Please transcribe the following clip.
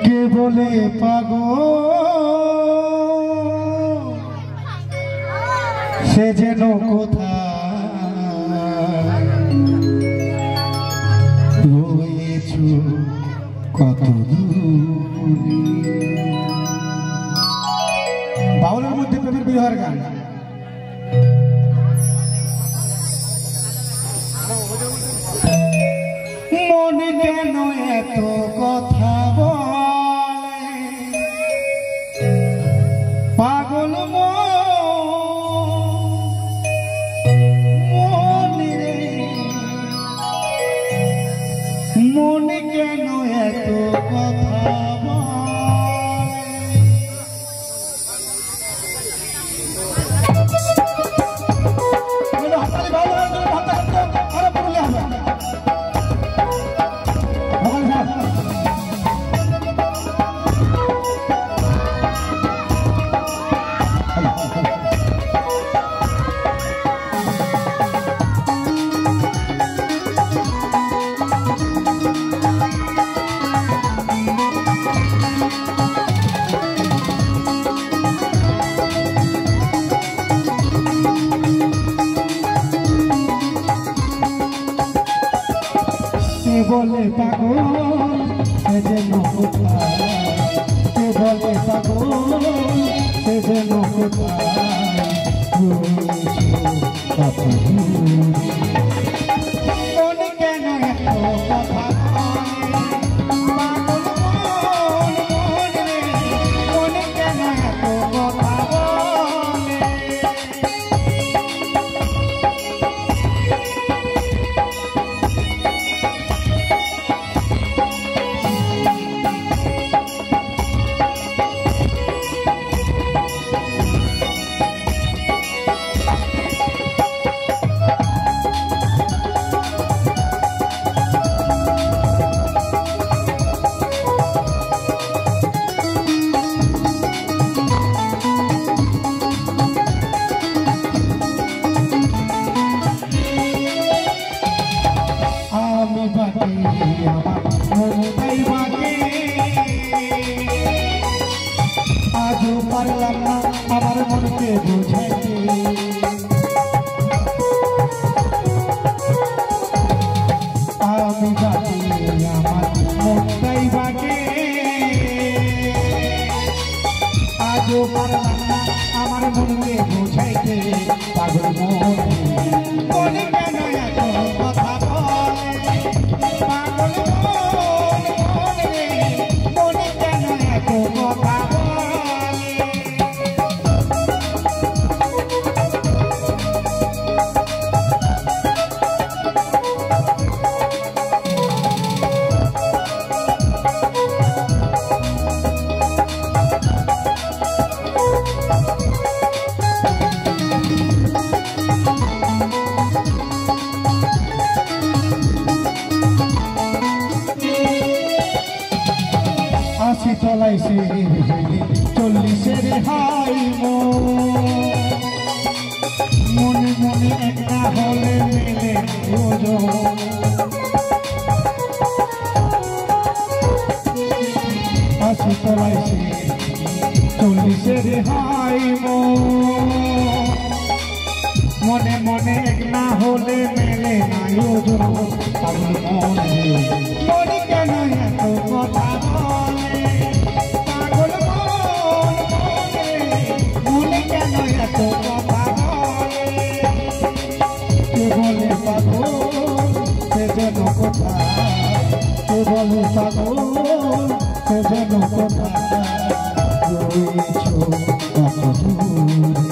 কে বলে পাগল সে যেন কোথায় রয়েছো কত বাউলের মধ্যে প্রেমের বিরহের গান। মনে কেন এত কথা বলে পাগল মনে রে, মনে কেন এত কথা বলে পাগল সে যেন কোথায়, কে বলে পাগল সে যেন কোথায় রয়েছো কত দূরে। মনে কেন এত কথা পাগল মনে রে, মনে কেন এত কথা বলে। আজও পারলাম না আমার মনকে বোঝাইতে, আমি বাকি আমার মনটাই বাকি। আজও পারলাম না আমার মনকে বোঝাইতে, পাগল মনে কেন এত কথা বলে পাগল মনে কেন এত কথা আশি চলাইছে 40-এর হাই মনে মনে একটা হলে মেলে আশি চলাইছে 40-এর হাই মনে মনে একটা হলে মেলে নাই ওজন। পাগল মনে কেন এত কথা বলে পাগল মনে কেন এত কথা বলে। কে বলে পাগল সে যেন কোথায়, কে বলে পাগল সে যেন কোথায় রয়েছো কত দূরে।